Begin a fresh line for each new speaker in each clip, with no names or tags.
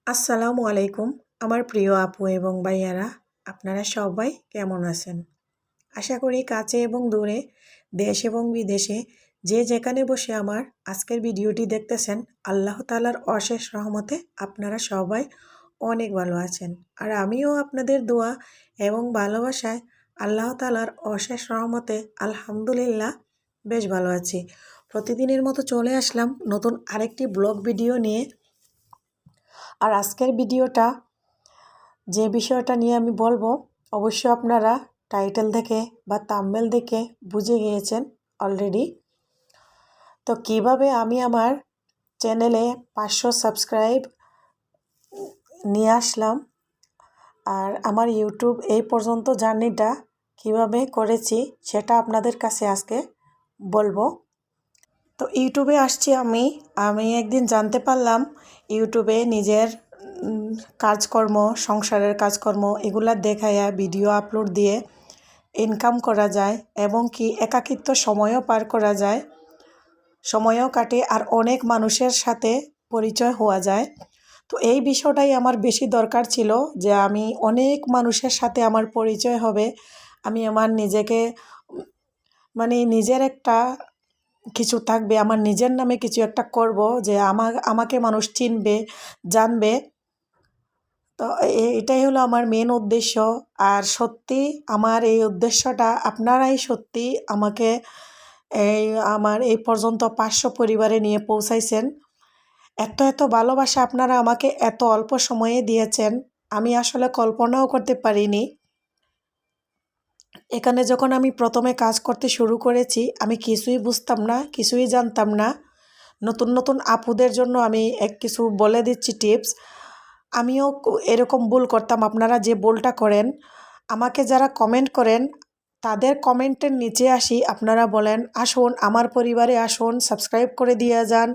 আসসালামু আলাইকুম আমার প্রিয় আপু এবং ভাইয়ারা, আপনারা সবাই কেমন আছেন? আশা করি কাছে এবং দূরে, দেশ এবং বিদেশে যে যেখানে বসে আমার আজকের ভিডিওটি দেখতেছেন, আল্লাহ তাআলার অশেষ রহমতে আপনারা সবাই অনেক ভালো আছেন। আর আমিও আপনাদের দোয়া এবং ভালোবাসায় আল্লাহ তাআলার অশেষ রহমতে আলহামদুলিল্লাহ বেশ ভালো আছি। প্রতিদিনের মতো চলে আসলাম নতুন আরেকটি ব্লগ ভিডিও নিয়ে। আর আজকের ভিডিওটা যে বিষয়টা নিয়ে আমি বলবো, অবশ্যই আপনারা টাইটেল দেখে বা থাম্বনেল দেখে বুঝে গিয়েছেন অলরেডি। তো কিভাবে আমি আমার চ্যানেলে 500 সাবস্ক্রাইব নিয়ে আসলাম, আর আমার ইউটিউব এই পর্যন্ত জার্নিটা কিভাবে করেছি সেটা আপনাদের কাছে আজকে বলবো। তো ইউটিউবে আসছি আমি একদিন জানতে পারলাম ইউটিউবে নিজের কাজকর্ম, সংসারের কাজকর্ম এগুলা দেখাইয়া ভিডিও আপলোড দিয়ে ইনকাম করা যায় এবং কি একাকিত্ব সময়ও পার করা যায়, সময়ও কাটে আর অনেক মানুষের সাথে পরিচয় হওয়া যায়। তো এই বিষয়টাই আমার বেশি দরকার ছিল যে আমি অনেক মানুষের সাথে আমার পরিচয় হবে, আমি আমার নিজেকে নিজের একটা কিছু থাকবে, আমার নিজের নামে কিছু একটা করব, যে আমাকে মানুষ চিনবে, জানবে। তো এটাই হলো আমার মেন উদ্দেশ্য। আর সত্যি আমার এই উদ্দেশ্যটা আপনারাই সত্যি আমাকে এই আমার এই পর্যন্ত 500 পরিবারে নিয়ে পৌঁছাইছেন। এত এত ভালোবাসা আপনারা আমাকে এত অল্প সময়ে দিয়েছেন, আমি আসলে কল্পনাও করতে পারিনি। এখানে যখন আমি প্রথমে কাজ করতে শুরু করেছি, আমি কিছুই বুঝতাম না, কিছুই জানতাম না। নতুন নতুন আপুদের জন্য আমি কিছু বলে দিচ্ছি টিপস। আমিও এরকম ভুল করতাম, আপনারা যে ভুলটা করেন। আমাকে যারা কমেন্ট করেন তাদের কমেন্টের নিচে আসি, আপনারা বলেন আসুন আমার পরিবারে আসুন, সাবস্ক্রাইব করে দিয়ে যান,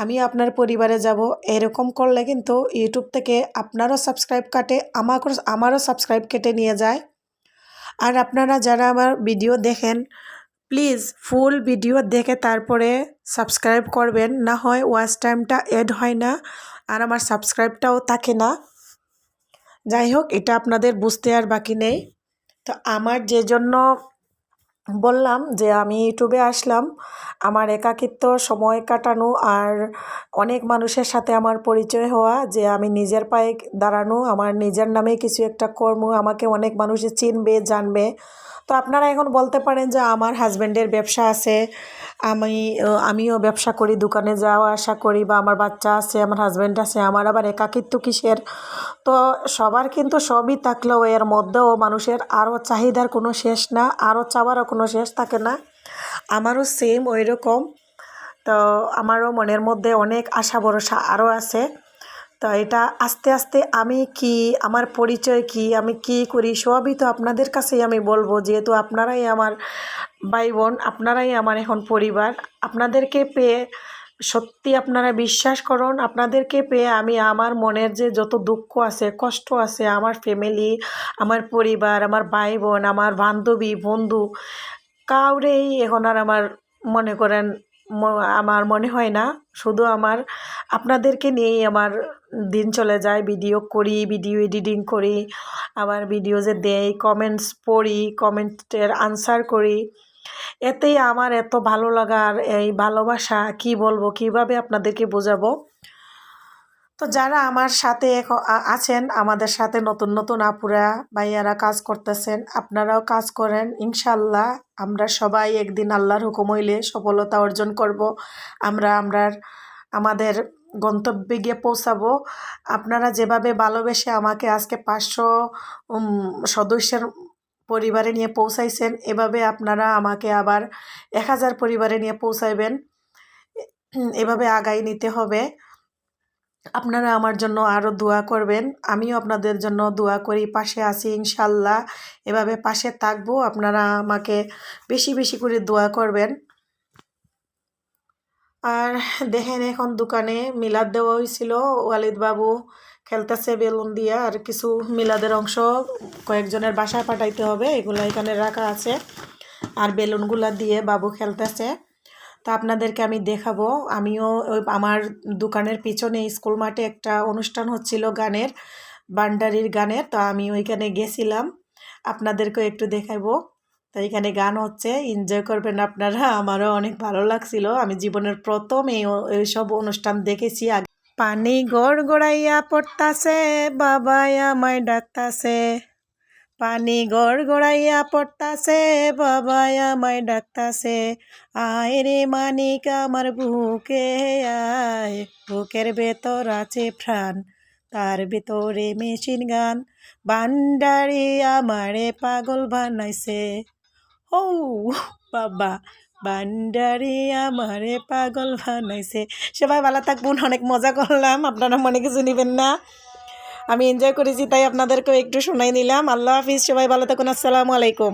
আমি আপনার পরিবারে যাব। এরকম করলে কিন্তু ইউটিউব থেকে আপনারও সাবস্ক্রাইব কাটে, আমারও সাবস্ক্রাইব কেটে নিয়ে যায়। আর আপনারা যারা আমার ভিডিও দেখেন, প্লিজ ফুল ভিডিও দেখে তারপরে সাবস্ক্রাইব করবেন, না হয় ওয়াচ টাইমটা অ্যাড হয় না আর আমার সাবস্ক্রাইবটাও থাকে না। যাই হোক, এটা আপনাদের বুঝতে আর বাকি নেই। তো আমার যে জন্য বললাম যে আমি ইউটিউবে আসলাম, আমার একাকিত্ব সময় কাটানো আর অনেক মানুষের সাথে আমার পরিচয় হওয়া, যে আমি নিজের পায়ে দাঁড়ানো, আমার নিজের নামে কিছু একটা কর্ম, আমাকে অনেক মানুষে চিনবে, জানবে। তো আপনারা এখন বলতে পারেন যে আমার হাজব্যান্ডের ব্যবসা আছে, আমিও ব্যবসা করি, দোকানে যাওয়া আসা করি, বা আমার বাচ্চা আছে, আমার হাজব্যান্ড আছে, আমার আবার একাকিত্ব কিসের? তো সবার কিন্তু সবই থাকলেও এর মধ্যেও মানুষের আরও চাহিদার কোনো শেষ না, আরও চাওয়ারও কোনো শেষ থাকে না। আমারও সেম ওই রকম। তো আমারও মনের মধ্যে অনেক আশা ভরসা আরও আছে। তো এটা আস্তে আস্তে আমি কি, আমার পরিচয় কি, আমি কি করি, সবই তো আপনাদের কাছেই আমি বলবো, যেহেতু আপনারাই আমার ভাই বোন, আপনারাই আমার এখন পরিবার। আপনাদেরকে পেয়ে সত্যি, আপনারা বিশ্বাস করুন, আপনাদেরকে পেয়ে আমি আমার মনের যে যত দুঃখ আছে, কষ্ট আছে, আমার ফ্যামিলি, আমার পরিবার, আমার ভাই বোন, আমার বান্ধবী, বন্ধু, কাউরেই এখন আর আমার মনে করেন আমার মনে হয় না। শুধু আমার আপনাদেরকে নিয়েই আমার দিন চলে যায়। ভিডিও করি, ভিডিও এডিটিং করি, আবার ভিডিও যে দেই, কমেন্টস পড়ি, কমেন্টের আনসার করি, এতেই আমার এত ভালো লাগার এই ভালোবাসা কি বলবো, কিভাবে আপনাদেরকে বোঝাবো। তো যারা আমার সাথে আছেন, আমাদের সাথে নতুন নতুন আপুরা ভাইয়ারা কাজ করতেছেন, আপনারাও কাজ করেন, ইনশাল্লাহ আমরা সবাই একদিন আল্লাহর হুকুম হইলে সফলতা অর্জন করব। আমাদের গন্তব্যে গিয়ে পৌঁছাবো। আপনারা যেভাবে ভালোবেসে আমাকে আজকে 500 সদস্যের পরিবারে নিয়ে পৌঁছাইছেন, এভাবে আপনারা আমাকে আবার 1000 পরিবারে নিয়ে পৌঁছাইবেন। এভাবে আগাই নিতে হবে। আপনারা আমার জন্য আরও দোয়া করবেন, আমিও আপনাদের জন্য দোয়া করি, পাশে আছি ইনশাল্লাহ, এভাবে পাশে থাকবো। আপনারা আমাকে বেশি বেশি করে দোয়া করবেন। আর দেখেন, এখন দোকানে মিলাদ দেওয়া হয়েছিল, ওয়ালিদ বাবু খেলতেছে বেলুন দিয়া, আর কিছু মিলাদের অংশ কয়েকজনের বাসায় পাঠাইতে হবে, এগুলো এখানে রাখা আছে, আর বেলুনগুলা দিয়ে বাবু খেলতেছে। তা আপনাদেরকে আমি দেখাবো। আমিও আমার দোকানের পিছনে স্কুল মাঠে একটা অনুষ্ঠান হচ্ছিল গানের, বান্ডারির গানের, তো আমি ওইখানে গেছিলাম, আপনাদেরকেও একটু দেখাবো। তো এখানে গান হচ্ছে, এনজয় করবেন আপনারা। আমারও অনেক ভালো লাগছিল, আমি জীবনের প্রথম এইসব অনুষ্ঠান দেখেছি। পানি গড়গড়াইয়া পড়তাছে, বাবাই আমায় ডাকতাছে। পানি গড়গড়াইয়া পড়তাছে, বাবাই আমায় ডাকতাছে। আয় রে মানিক আমার বুকে আয়, বুকের ভেতর আছে প্রাণ, তার ভিতরে মেশিন গান। বান্ডারি আমারে পাগল বানাইছে। ও বাবা, বান্ডারি আমারে পাগল বানাইছে। সবাই ভালো থাকবেন, অনেক মজা করলাম, আপনারা মনে কিছু নেবেন না। আমি এনজয় করেছি তাই আপনাদেরকেও একটু শোনাই নিলাম। আল্লাহ হাফিজ, সবাই ভালো থাকুন, আসসালামু আলাইকুম।